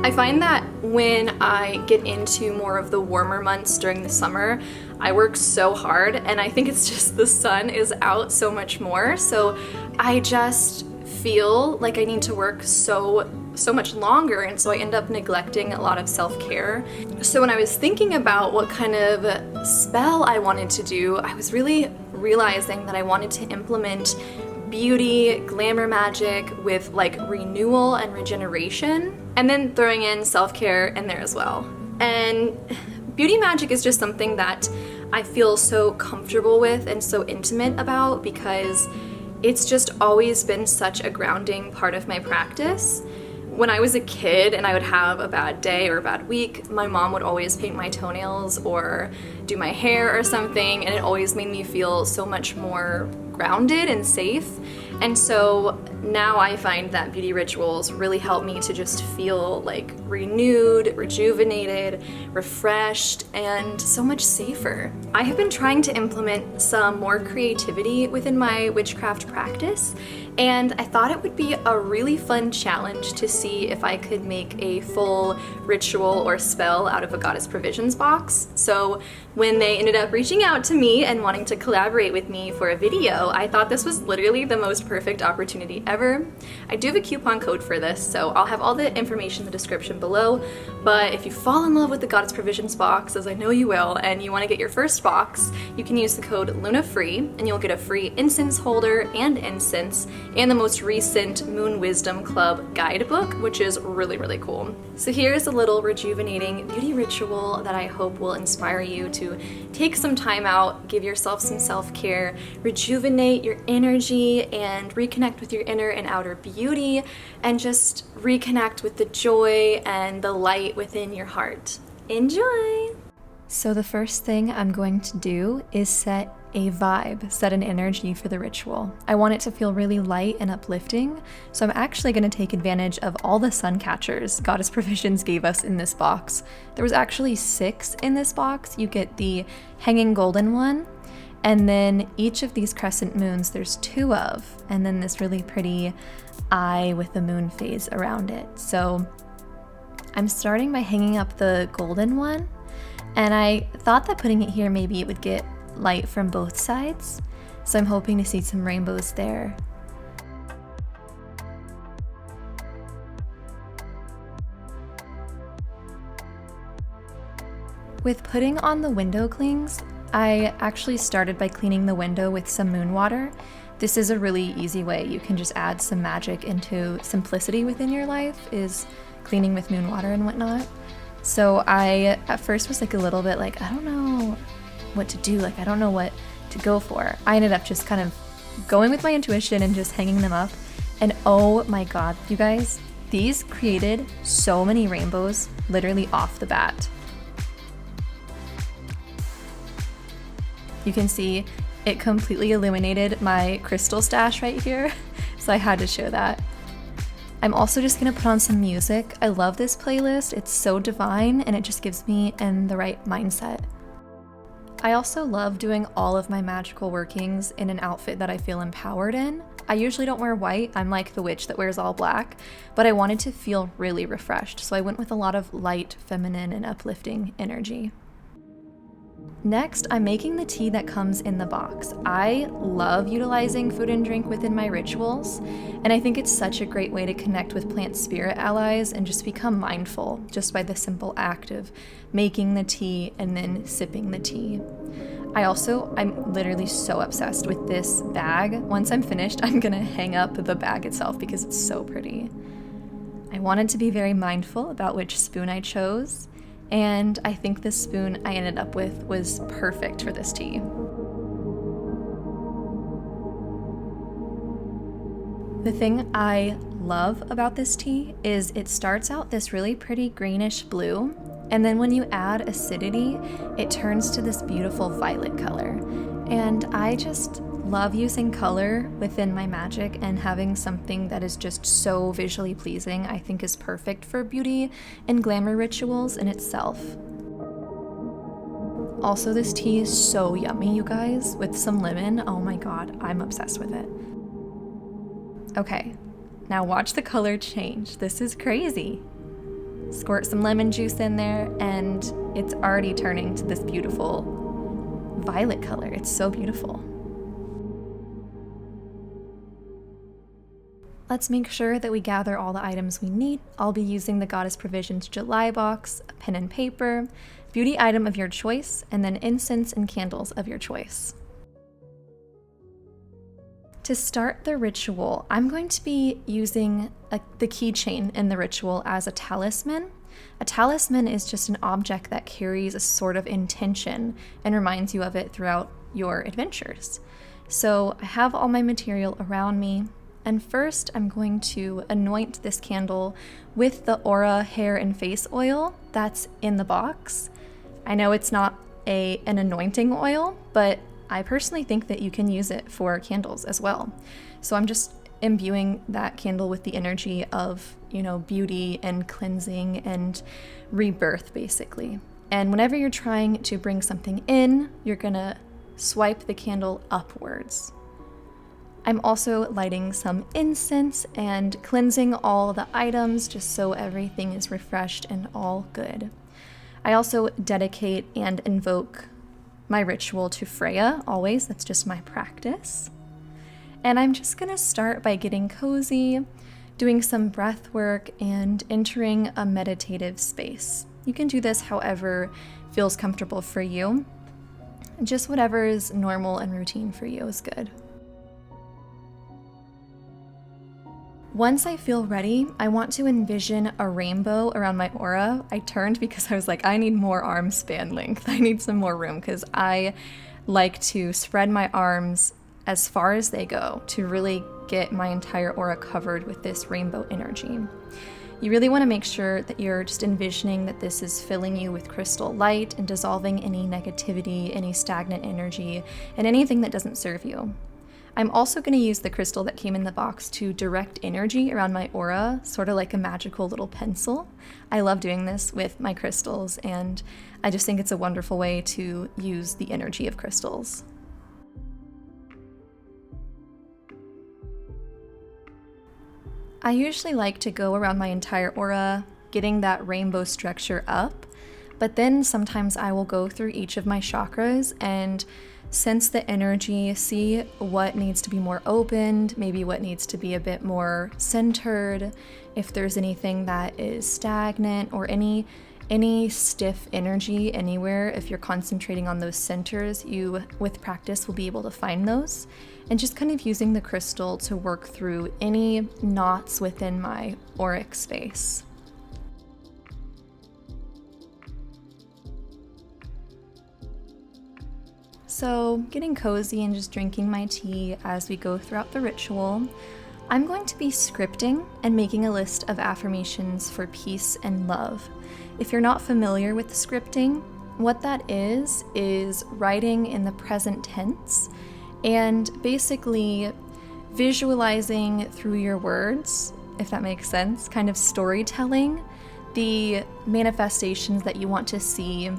I find that when I get into more of the warmer months during the summer, I work so hard, and I think it's just the sun is out so much more, so I just feel like I need to work so much longer, and so I end up neglecting a lot of self-care. So when I was thinking about what kind of spell I wanted to do, I was really realizing that I wanted to implement beauty, glamour magic with like renewal and regeneration, and then throwing in self-care in there as well. And beauty magic is just something that I feel so comfortable with and so intimate about because it's just always been such a grounding part of my practice. When I was a kid and I would have a bad day or a bad week, my mom would always paint my toenails or do my hair or something, and it always made me feel so much more grounded and safe. And so now I find that beauty rituals really help me to just feel like renewed, rejuvenated, refreshed, and so much safer. I have been trying to implement some more creativity within my witchcraft practice, and I thought it would be a really fun challenge to see if I could make a full ritual or spell out of a Goddess Provisions box. So when they ended up reaching out to me and wanting to collaborate with me for a video, I thought this was literally the most perfect opportunity ever. I do have a coupon code for this, so I'll have all the information in the description below, but if you fall in love with the Goddess Provisions box, as I know you will, and you want to get your first box, you can use the code LUNAFREE, and you'll get a free incense holder and incense, and the most recent Moon Wisdom Club guidebook, which is really, really cool. So here's a little rejuvenating beauty ritual that I hope will inspire you to take some time out, give yourself some self-care, rejuvenate your energy, and reconnect with your inner and outer beauty, and just reconnect with the joy and the light within your heart. Enjoy! So the first thing I'm going to do is set a vibe, set an energy for the ritual. I want it to feel really light and uplifting, so I'm actually going to take advantage of all the sun catchers Goddess Provisions gave us in this box. There was actually 6 in this box. You get the hanging golden one, and then each of these crescent moons there's 2 of, and then this really pretty eye with the moon phase around it. So I'm starting by hanging up the golden one, and I thought that putting it here maybe it would get light from both sides, so I'm hoping to see some rainbows there. With putting on the window clings, I actually started by cleaning the window with some moon water. This is a really easy way you can just add some magic into simplicity within your life, is cleaning with moon water and whatnot. So I at first was like a little bit like, I don't know what to do, like I don't know what to go for. I ended up just kind of going with my intuition and just hanging them up, and oh my god, you guys, these created so many rainbows literally off the bat. You can see it completely illuminated my crystal stash right here, so I had to show that. I'm also just gonna put on some music. I love this playlist, it's so divine and it just gives me in the right mindset. I also love doing all of my magical workings in an outfit that I feel empowered in. I usually don't wear white, I'm like the witch that wears all black, but I wanted to feel really refreshed, so I went with a lot of light, feminine, and uplifting energy. Next, I'm making the tea that comes in the box. I love utilizing food and drink within my rituals, and I think it's such a great way to connect with plant spirit allies and just become mindful just by the simple act of making the tea and then sipping the tea. I'm literally so obsessed with this bag. Once I'm finished, I'm gonna hang up the bag itself because it's so pretty. I wanted to be very mindful about which spoon I chose, and I think this spoon I ended up with was perfect for this tea. The thing I love about this tea is it starts out this really pretty greenish blue, and then when you add acidity, it turns to this beautiful violet color. And I just love using color within my magic, and having something that is just so visually pleasing I think is perfect for beauty and glamour rituals in itself. Also, this tea is so yummy, you guys, with some lemon. Oh my god, I'm obsessed with it. Okay, now watch the color change. This is crazy. squirt some lemon juice in there, and it's already turning to this beautiful violet color. It's so beautiful. Let's make sure that we gather all the items we need. I'll be using the Goddess Provisions July box, a pen and paper, beauty item of your choice, and then incense and candles of your choice. To start the ritual, I'm going to be using the keychain in the ritual as a talisman. A talisman is just an object that carries a sort of intention and reminds you of it throughout your adventures. So I have all my material around me. And first, I'm going to anoint this candle with the Aura hair and face oil that's in the box. I know it's not an anointing oil, but I personally think that you can use it for candles as well. So I'm just imbuing that candle with the energy of, beauty and cleansing and rebirth, basically. And whenever you're trying to bring something in, you're gonna swipe the candle upwards. I'm also lighting some incense and cleansing all the items just so everything is refreshed and all good. I also dedicate and invoke my ritual to Freya, always. That's just my practice. And I'm just gonna start by getting cozy, doing some breath work, and entering a meditative space. You can do this however feels comfortable for you. Just whatever is normal and routine for you is good. Once I feel ready, I want to envision a rainbow around my aura. I turned because I was like, I need more arm span length. I need some more room because I like to spread my arms as far as they go to really get my entire aura covered with this rainbow energy. You really want to make sure that you're just envisioning that this is filling you with crystal light and dissolving any negativity, any stagnant energy, and anything that doesn't serve you. I'm also going to use the crystal that came in the box to direct energy around my aura, sort of like a magical little pencil. I love doing this with my crystals, and I just think it's a wonderful way to use the energy of crystals. I usually like to go around my entire aura, getting that rainbow structure up, but then sometimes I will go through each of my chakras and sense the energy, see what needs to be more opened, maybe what needs to be a bit more centered, if there's anything that is stagnant or any stiff energy anywhere. If you're concentrating on those centers, you, with practice, will be able to find those. And just kind of using the crystal to work through any knots within my auric space. So, getting cozy and just drinking my tea as we go throughout the ritual, I'm going to be scripting and making a list of affirmations for peace and love. If you're not familiar with scripting, what that is writing in the present tense and basically visualizing through your words, if that makes sense, kind of storytelling the manifestations that you want to see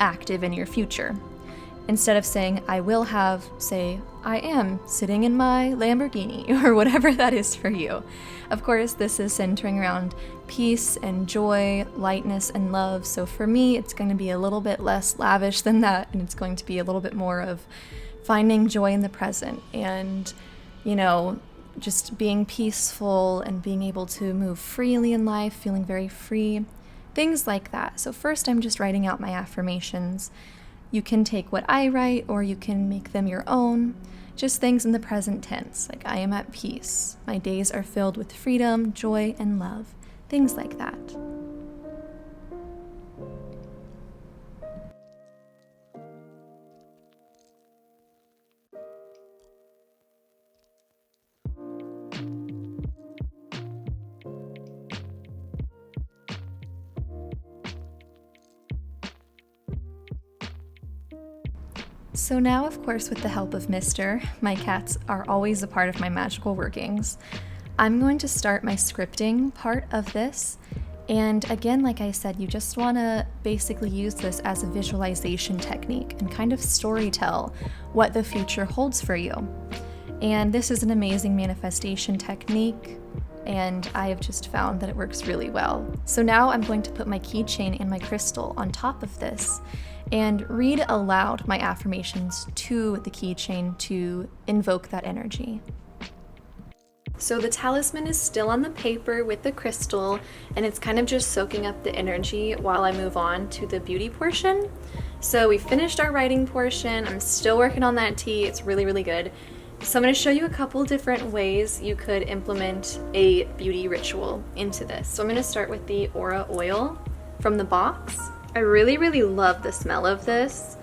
active in your future. Instead of saying, I will have, say, I am sitting in my Lamborghini, or whatever that is for you. Of course, this is centering around peace and joy, lightness and love. So for me, it's going to be a little bit less lavish than that, and it's going to be a little bit more of finding joy in the present and, just being peaceful and being able to move freely in life, feeling very free, things like that. So first, I'm just writing out my affirmations. You can take what I write or you can make them your own. Just things in the present tense, like I am at peace. My days are filled with freedom, joy, and love. Things like that. So now, of course, with the help of Mr., my cats are always a part of my magical workings. I'm going to start my scripting part of this. And again, like I said, you just want to basically use this as a visualization technique and kind of storytell what the future holds for you. And this is an amazing manifestation technique. and I have just found that it works really well. So now I'm going to put my keychain and my crystal on top of this and read aloud my affirmations to the keychain to invoke that energy. So the talisman is still on the paper with the crystal, and it's kind of just soaking up the energy while I move on to the beauty portion. So we finished our writing portion. I'm still working on that tea. It's really, really good. So I'm going to show you a couple different ways you could implement a beauty ritual into this. So I'm going to start with the Aura oil from the box. I really, really love the smell of this.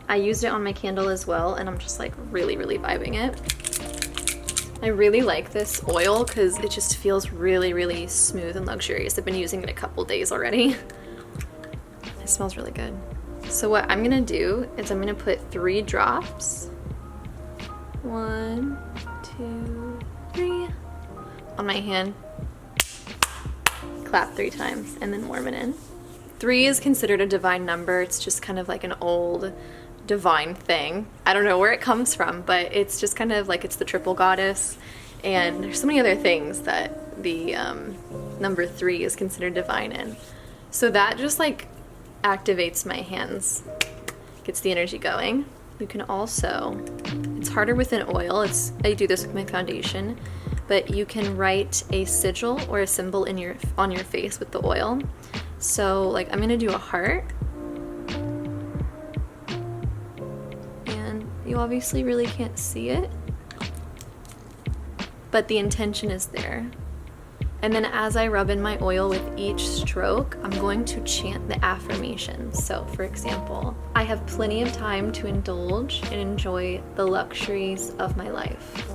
I used it on my candle as well, and I'm just like really, really vibing it. I really like this oil because it just feels really, really smooth and luxurious. I've been using it a couple days already. It smells really good. So what I'm gonna do is I'm gonna put 3 drops. 1, 2, 3 on my hand. Clap 3 times and then warm it in. 3 is considered a divine number. It's just kind of like an old divine thing. I don't know where it comes from, but it's just kind of like it's the triple goddess, and there's so many other things that the number 3 is considered divine in. So that just like activates my hands, gets the energy going. You can also, it's harder with an oil, I do this with my foundation, but you can write a sigil or a symbol on your face with the oil. So like I'm gonna do a heart. You obviously really can't see it, but the intention is there. And then as I rub in my oil with each stroke, I'm going to chant the affirmations. So for example, I have plenty of time to indulge and enjoy the luxuries of my life.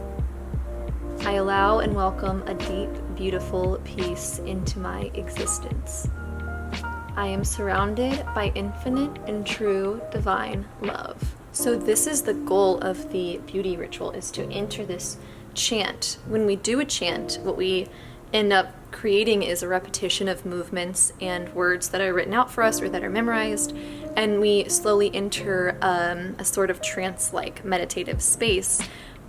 I allow and welcome a deep, beautiful peace into my existence. I am surrounded by infinite and true divine love. So this is the goal of the beauty ritual, is to enter this chant. When we do a chant, what we end up creating is a repetition of movements and words that are written out for us or that are memorized, and we slowly enter a sort of trance-like meditative space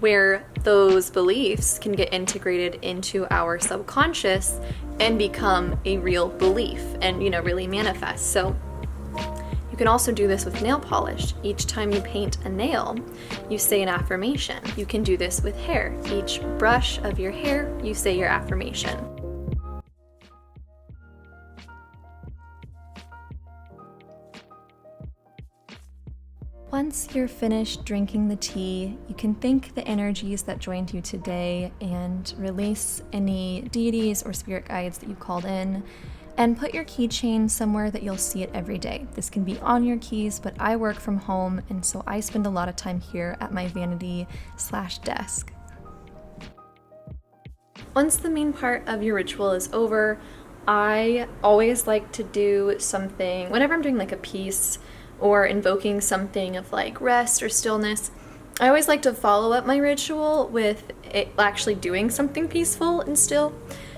where those beliefs can get integrated into our subconscious and become a real belief and, really manifest. So you can also do this with nail polish. Each time you paint a nail, you say an affirmation. You can do this with hair. Each brush of your hair, you say your affirmation. Once you're finished drinking the tea, you can thank the energies that joined you today and release any deities or spirit guides that you called in, and put your keychain somewhere that you'll see it every day. This can be on your keys, but I work from home, and so I spend a lot of time here at my vanity/desk. Once the main part of your ritual is over, I always like to do something, whenever I'm doing like a piece or invoking something of like rest or stillness, I always like to follow up my ritual with it actually doing something peaceful and still.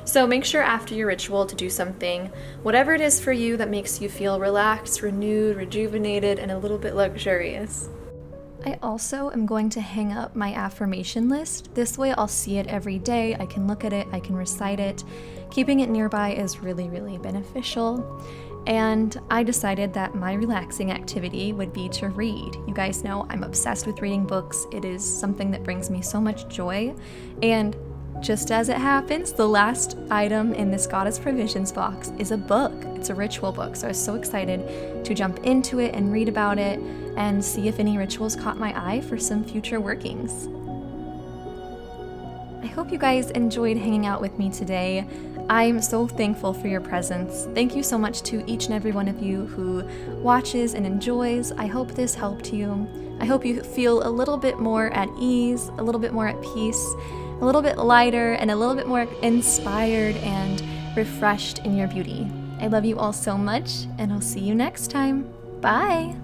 So make sure after your ritual to do something, whatever it is for you, that makes you feel relaxed, renewed, rejuvenated, and a little bit luxurious. I also am going to hang up my affirmation list. This way I'll see it every day, I can look at it, I can recite it. Keeping it nearby is really, really beneficial. And I decided that my relaxing activity would be to read. You guys know I'm obsessed with reading books. It is something that brings me so much joy. And just as it happens, the last item in this Goddess Provisions box is a book. It's a ritual book, so I was so excited to jump into it and read about it and see if any rituals caught my eye for some future workings. I hope you guys enjoyed hanging out with me today. I'm so thankful for your presence. Thank you so much to each and every one of you who watches and enjoys. I hope this helped you. I hope you feel a little bit more at ease, a little bit more at peace, a little bit lighter, and a little bit more inspired and refreshed in your beauty. I love you all so much, and I'll see you next time. Bye!